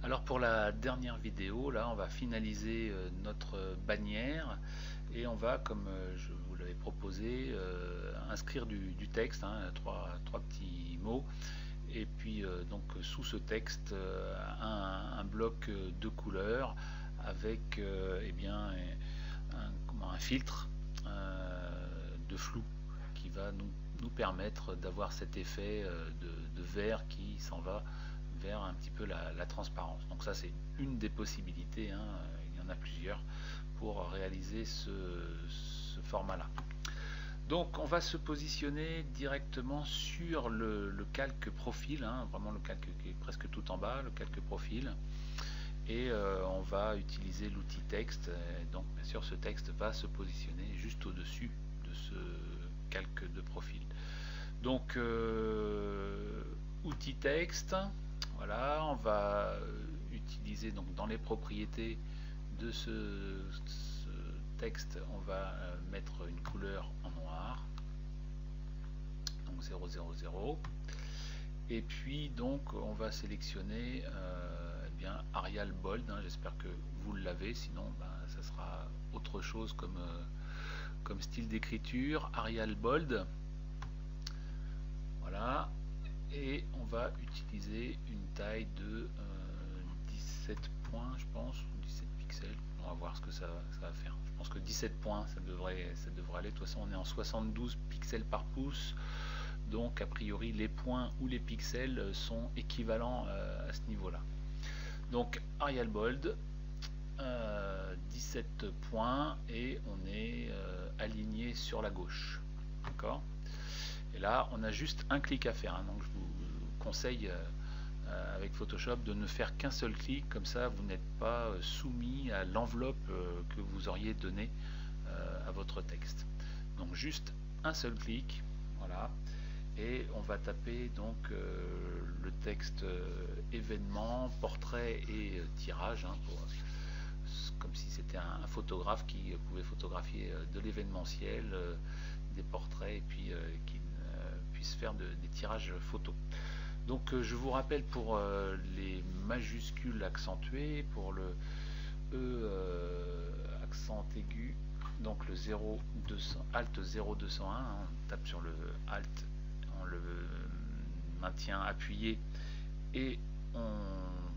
Alors pour la dernière vidéo, là, on va finaliser notre bannière et on va, comme je vous l'avais proposé, inscrire du texte, hein, trois petits mots. Et puis donc sous ce texte, un bloc de couleurs avec eh bien, un filtre de flou qui va nous permettre d'avoir cet effet de vert qui s'en va vers un petit peu la transparence. Donc ça c'est une des possibilités, hein, il y en a plusieurs pour réaliser ce format-là. Donc on va se positionner directement sur le calque profil, hein, vraiment le calque qui est presque tout en bas, le calque profil. Et on va utiliser l'outil texte. Et donc bien sûr ce texte va se positionner juste au-dessus de ce calque de profil. Donc outil texte, voilà, on va utiliser donc dans les propriétés de ce texte, on va mettre une couleur en noir, donc 000. Et puis donc on va sélectionner eh bien Arial Bold, hein, j'espère que vous l'avez, sinon ben, ça sera autre chose comme style d'écriture. Arial Bold, voilà, et on va utiliser une taille de 17 points, je pense, 17 pixels. On va voir ce que ça va faire. Je pense que 17 points, ça devrait aller. De toute façon, on est en 72 pixels par pouce, donc a priori les points ou les pixels sont équivalents à ce niveau-là. Donc Arial Bold, 17 points, et on est aligné sur la gauche. D'accord ? Et là, on a juste un clic à faire, hein, donc je vous conseille avec Photoshop de ne faire qu'un seul clic, comme ça vous n'êtes pas soumis à l'enveloppe que vous auriez donnée à votre texte. Donc juste un seul clic, voilà, et on va taper donc le texte événement, portrait et tirage, hein, comme si c'était un photographe qui pouvait photographier de l'événementiel, des portraits, et puis qui puisse faire des tirages photos. Donc je vous rappelle pour les majuscules accentuées, pour le accent aigu, donc le 0200, Alt 0201, hein, on tape sur le Alt, on le maintient appuyé et on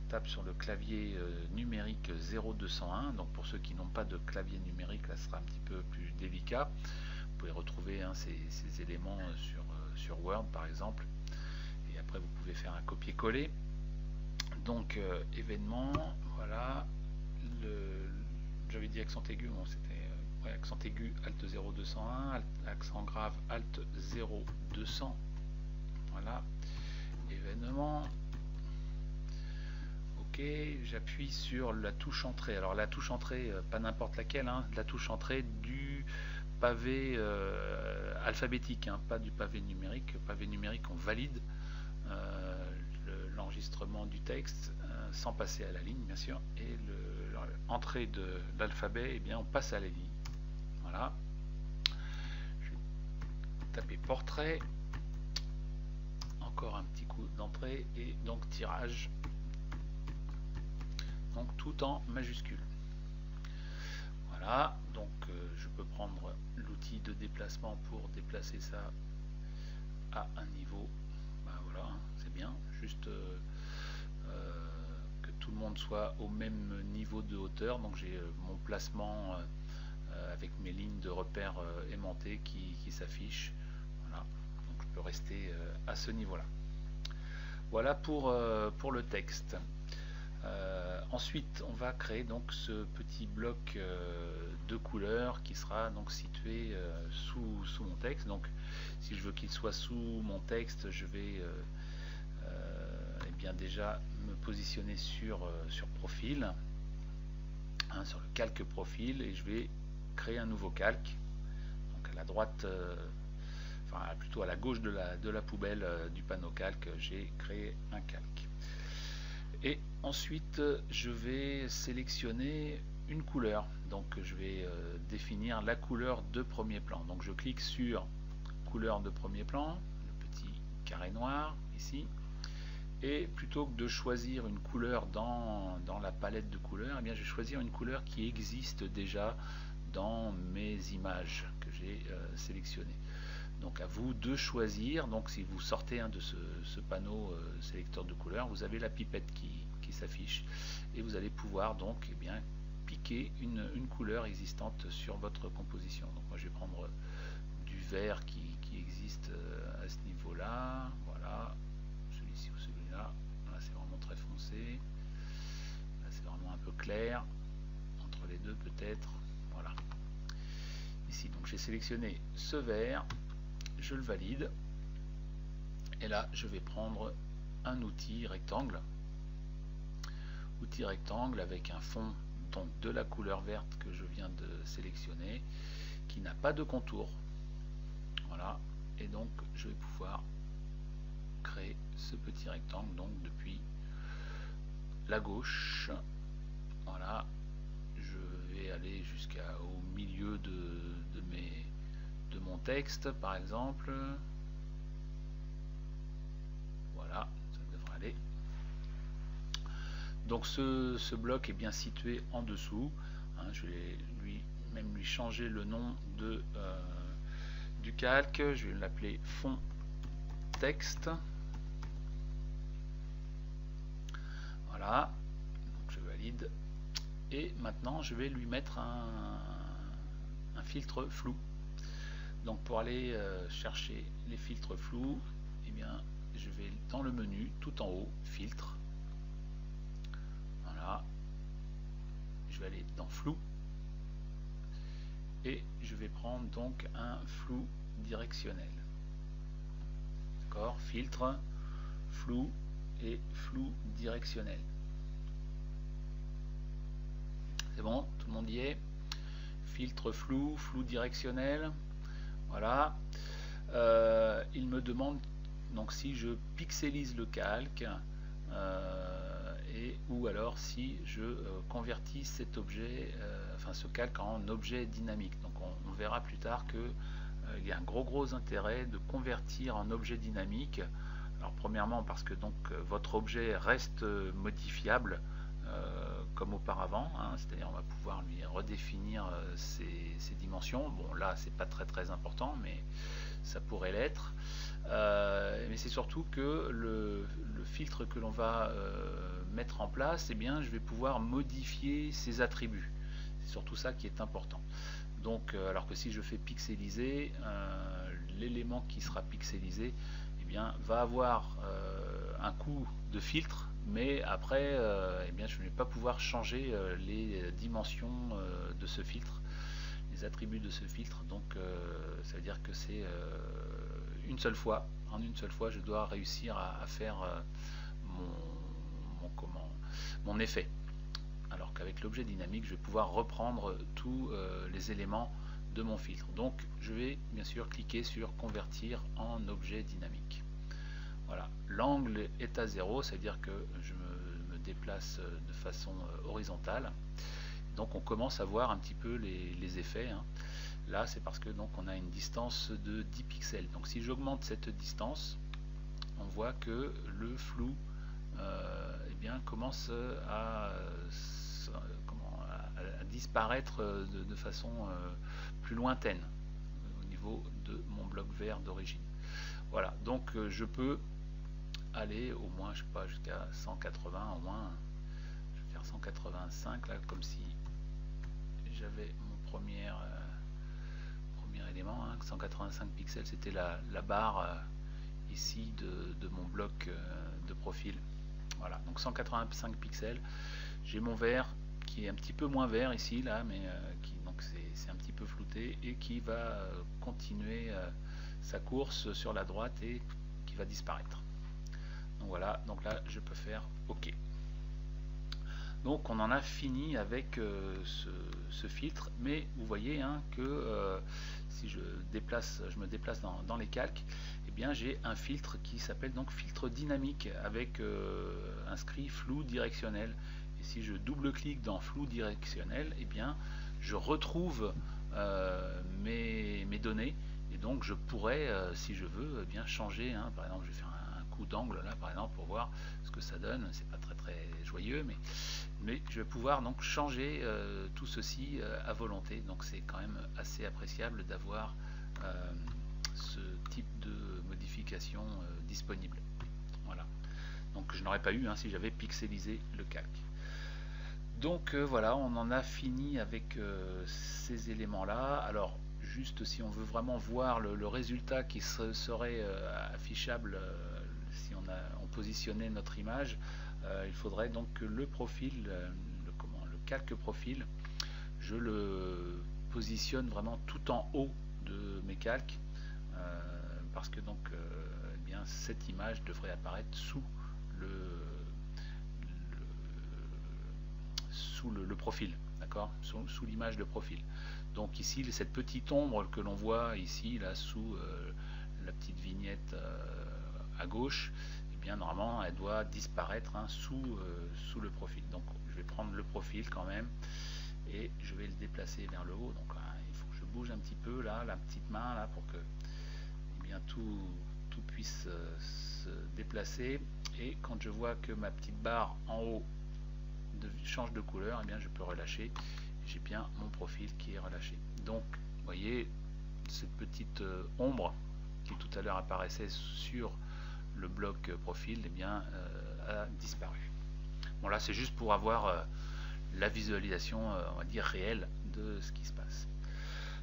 tape sur le clavier numérique 0201. Donc pour ceux qui n'ont pas de clavier numérique, là ce sera un petit peu plus délicat. Vous pouvez retrouver hein, ces éléments sur Word par exemple. Et après vous pouvez faire un copier-coller. Donc événement, voilà, j'avais dit accent aigu, bon, c'était accent aigu Alt 0201, accent grave Alt 0200, voilà, événement. Ok, j'appuie sur la touche entrée. Alors la touche entrée, pas n'importe laquelle, hein, la touche entrée du pavé alphabétique, hein, pas du pavé numérique. Pavé numérique, on valide l'enregistrement du texte sans passer à la ligne, bien sûr, et l'entrée de l'alphabet, eh bien, on passe à la ligne. Voilà. Je vais taper portrait, encore un petit coup d'entrée, et donc tirage, donc tout en majuscule. Voilà, donc je peux prendre l'outil de déplacement pour déplacer ça à un niveau. Ben voilà, hein, c'est bien, juste que tout le monde soit au même niveau de hauteur. Donc j'ai mon placement avec mes lignes de repère aimantées qui s'affichent. Voilà, donc je peux rester à ce niveau-là. Voilà pour le texte. Ensuite, on va créer donc ce petit bloc de couleurs qui sera donc situé sous mon texte. Donc, si je veux qu'il soit sous mon texte, je vais eh bien déjà me positionner sur profil, hein, sur le calque profil, et je vais créer un nouveau calque. Donc à la droite, enfin plutôt à la gauche de la poubelle du panneau calque, j'ai créé un calque. Et ensuite je vais sélectionner une couleur, donc je vais définir la couleur de premier plan. Donc je clique sur couleur de premier plan, le petit carré noir ici, Et plutôt que de choisir une couleur dans la palette de couleurs, eh bien, je vais choisir une couleur qui existe déjà dans mes images que j'ai sélectionnées. Donc à vous de choisir. Donc si vous sortez de ce panneau sélecteur de couleurs, vous avez la pipette qui s'affiche et vous allez pouvoir donc piquer une couleur existante sur votre composition. Donc moi je vais prendre du vert qui existe à ce niveau-là. Voilà, celui-ci ou celui-là. Là c'est vraiment très foncé. Là c'est vraiment un peu clair. Entre les deux peut-être. Voilà. Ici donc j'ai sélectionné ce vert. Je le valide et là je vais prendre un outil rectangle avec un fond donc de la couleur verte que je viens de sélectionner qui n'a pas de contour. Voilà, et donc je vais pouvoir créer ce petit rectangle donc depuis la gauche. Voilà, je vais aller jusqu'au milieu de mon texte par exemple. Voilà, ça devrait aller. Donc ce bloc est bien situé en dessous. Je vais lui changer le nom du calque. Je vais l'appeler fond texte. Voilà, donc je valide. Et maintenant je vais lui mettre un filtre flou. Donc pour aller chercher les filtres flous, eh bien je vais dans le menu tout en haut, filtre. Voilà, je vais aller dans flou et je vais prendre donc un flou directionnel. D'accord, filtre, flou et flou directionnel. C'est bon, tout le monde y est. Filtre flou, flou directionnel. Voilà. Il me demande donc si je pixelise le calque ou alors si je convertis cet objet, ce calque en objet dynamique. Donc on verra plus tard que il y a un gros intérêt de convertir en objet dynamique. Alors premièrement parce que donc votre objet reste modifiable comme auparavant, c'est-à-dire on va pouvoir lui redéfinir ses dimensions. Bon là c'est pas très important, mais ça pourrait l'être. Mais c'est surtout que le filtre que l'on va mettre en place, eh bien je vais pouvoir modifier ses attributs. C'est surtout ça qui est important. Donc alors que si je fais pixeliser, l'élément qui sera pixelisé eh bien va avoir un coût de filtre, mais après eh bien, je ne vais pas pouvoir changer les dimensions de ce filtre, les attributs de ce filtre. Donc ça veut dire que c'est une seule fois, en une seule fois je dois réussir à faire mon effet, alors qu'avec l'objet dynamique je vais pouvoir reprendre tous les éléments de mon filtre. Donc je vais bien sûr cliquer sur convertir en objet dynamique. Voilà, l'angle est à 0, c'est-à-dire que je me déplace de façon horizontale. Donc on commence à voir un petit peu les effets. Là c'est parce que donc on a une distance de 10 pixels. Donc si j'augmente cette distance, on voit que le flou eh bien, commence à disparaître de façon plus lointaine au niveau de mon bloc vert d'origine. Voilà, donc je peux aller au moins, je sais pas, jusqu'à 180 au moins. Je vais faire 185 là, comme si j'avais mon premier élément. 185 pixels, c'était la barre ici de mon bloc de profil. Voilà, donc 185 pixels. J'ai mon vert qui est un petit peu moins vert ici là, mais donc c'est un petit peu flouté et qui va continuer sa course sur la droite et qui va disparaître. Donc voilà, donc là je peux faire OK. Donc on en a fini avec ce filtre, mais vous voyez que si je me déplace dans les calques, eh bien j'ai un filtre qui s'appelle donc filtre dynamique avec inscrit flou directionnel. Et si je double-clique dans flou directionnel, eh bien je retrouve mes données, et donc je pourrais, si je veux, bien changer. Par exemple, je vais faire un coup d'angle là par exemple pour voir ce que ça donne. C'est pas très joyeux, mais je vais pouvoir donc changer tout ceci à volonté. Donc c'est quand même assez appréciable d'avoir ce type de modification disponible. Voilà. Donc je n'aurais pas eu si j'avais pixelisé le calque. Donc voilà, on en a fini avec ces éléments là. Alors juste si on veut vraiment voir le résultat qui serait affichable si on positionnait notre image, il faudrait donc que le profil, le calque profil, je le positionne vraiment tout en haut de mes calques, parce que donc eh bien, cette image devrait apparaître sous le profil, d'accord, sous l'image de profil. Donc ici, cette petite ombre que l'on voit ici, là, sous la petite vignette à gauche, eh bien normalement, elle doit disparaître sous le profil. Donc je vais prendre le profil quand même et je vais le déplacer vers le haut. Donc là, il faut que je bouge un petit peu là, la petite main là, pour que eh bien, tout puisse se déplacer. Et quand je vois que ma petite barre en haut change de couleur, et bien je peux relâcher. J'ai bien mon profil qui est relâché. Donc vous voyez cette petite ombre qui tout à l'heure apparaissait sur le bloc profil, et bien a disparu. Bon là c'est juste pour avoir la visualisation on va dire réelle de ce qui se passe.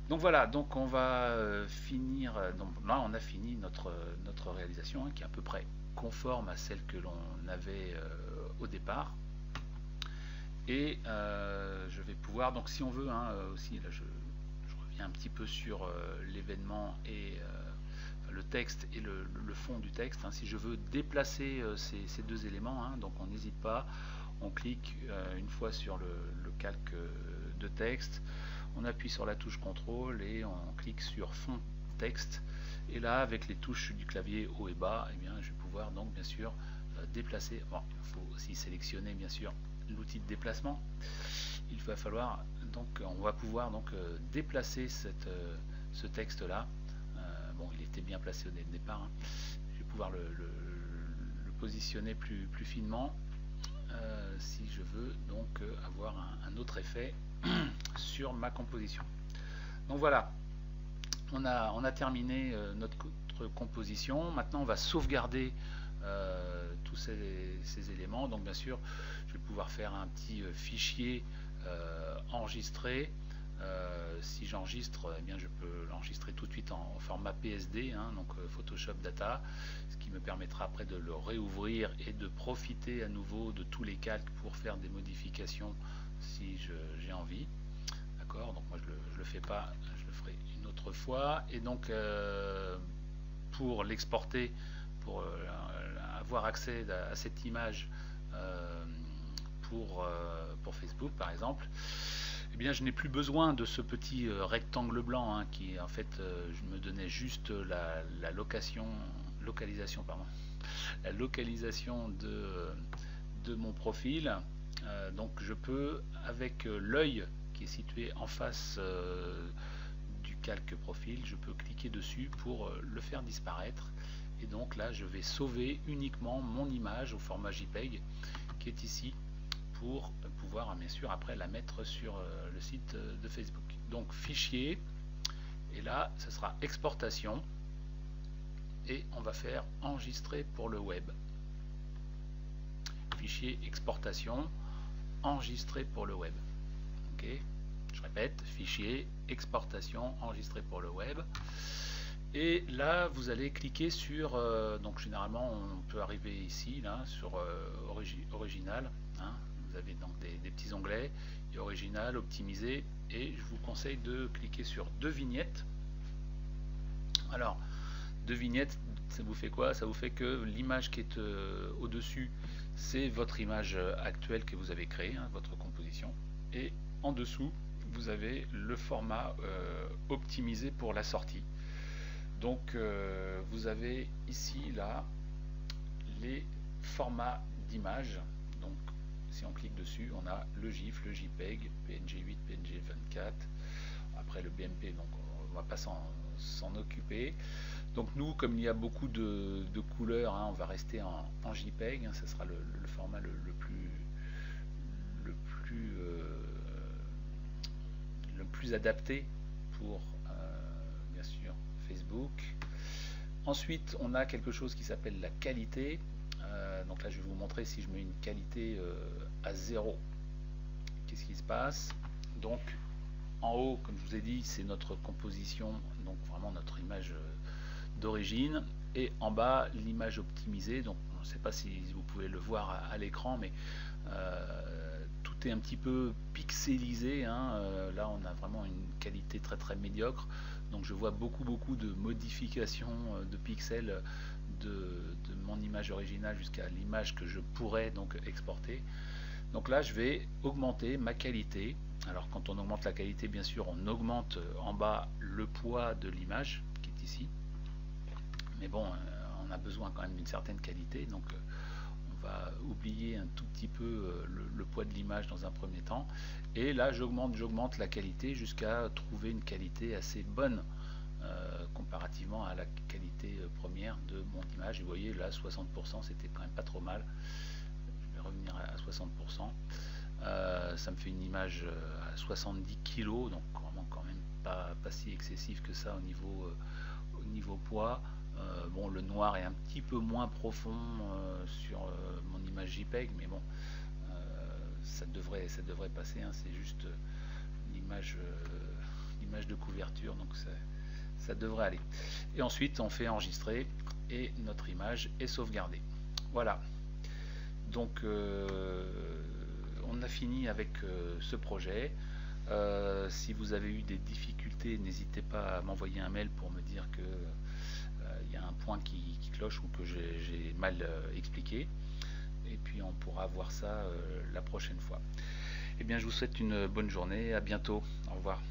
Donc voilà, donc on va finir. Donc là on a fini notre réalisation qui est à peu près conforme à celle que l'on avait au départ. Et je vais pouvoir, donc si on veut aussi, là je reviens un petit peu sur l'événement et le texte et le fond du texte. Si je veux déplacer ces deux éléments, donc on n'hésite pas, on clique une fois sur le calque de texte, on appuie sur la touche CTRL et on clique sur fond texte, et là avec les touches du clavier haut et bas, eh bien, je vais pouvoir donc bien sûr déplacer. Bon, il faut aussi sélectionner bien sûr l'outil de déplacement. Il va falloir donc, on va pouvoir donc déplacer ce texte là. Bon, il était bien placé au départ. Je vais pouvoir le positionner plus finement si je veux donc avoir un autre effet sur ma composition. Donc voilà, on a terminé notre composition. Maintenant on va sauvegarder tous ces éléments. Donc bien sûr je vais pouvoir faire un petit fichier enregistré. Si j'enregistre, eh bien je peux l'enregistrer tout de suite en format PSD, donc Photoshop Data, ce qui me permettra après de le réouvrir et de profiter à nouveau de tous les calques pour faire des modifications si j'ai envie. D'accord, donc moi je le fais pas, je le ferai une autre fois. Et donc pour l'exporter, pour avoir accès à cette image pour Facebook par exemple, eh bien je n'ai plus besoin de ce petit rectangle blanc qui en fait me donnait juste la localisation de mon profil. Donc je peux, avec l'œil qui est situé en face du calque profil, je peux cliquer dessus pour le faire disparaître. Et donc là je vais sauver uniquement mon image au format JPEG qui est ici, pour pouvoir bien sûr après la mettre sur le site de Facebook. Donc fichier, et là ce sera exportation, et on va faire enregistrer pour le web. Fichier exportation, enregistrer pour le web. Ok, je répète, fichier exportation, enregistrer pour le web. Et là vous allez cliquer sur donc généralement on peut arriver ici là sur original, vous avez donc des petits onglets, et original, optimisé, et je vous conseille de cliquer sur deux vignettes. Alors deux vignettes, ça vous fait quoi? Ça vous fait que l'image qui est au dessus, c'est votre image actuelle que vous avez créée, votre composition, et en dessous vous avez le format optimisé pour la sortie. Donc vous avez ici là les formats d'image. Donc si on clique dessus, on a le GIF, le JPEG, PNG8, PNG24, après le BMP, donc on ne va pas s'en occuper. Donc nous, comme il y a beaucoup de couleurs, hein, on va rester en JPEG, hein, ce sera le format le plus, le plus adapté pour bien sûr Facebook. Ensuite, on a quelque chose qui s'appelle la qualité. Donc là, je vais vous montrer si je mets une qualité à 0. Qu'est-ce qui se passe? Donc, en haut, comme je vous ai dit, c'est notre composition, donc vraiment notre image d'origine. Et en bas, l'image optimisée. Donc, je ne sais pas si vous pouvez le voir à l'écran, mais tout est un petit peu pixelisé, hein. Là, on a vraiment une qualité très très médiocre. Donc je vois beaucoup de modifications de pixels de mon image originale jusqu'à l'image que je pourrais donc exporter. Donc là je vais augmenter ma qualité. Alors quand on augmente la qualité, bien sûr on augmente en bas le poids de l'image qui est ici. Mais bon, on a besoin quand même d'une certaine qualité, donc on va oublier un tout petit peu le poids de l'image dans un premier temps. Et là j'augmente la qualité jusqu'à trouver une qualité assez bonne comparativement à la qualité première de mon image. Et vous voyez là 60%, c'était quand même pas trop mal. Je vais revenir à 60%. Ça me fait une image à 70 kg, donc vraiment quand même pas si excessif que ça au niveau poids. Bon, le noir est un petit peu moins profond sur mon image JPEG, mais bon, ça devrait passer, hein. C'est juste l'image de couverture, donc ça devrait aller. Et ensuite, on fait enregistrer et notre image est sauvegardée. Voilà. Donc, on a fini avec ce projet. Si vous avez eu des difficultés, n'hésitez pas à m'envoyer un mail pour me dire que il y a un point qui cloche ou que j'ai mal expliqué, et puis on pourra voir ça la prochaine fois. Eh bien, je vous souhaite une bonne journée, à bientôt, au revoir.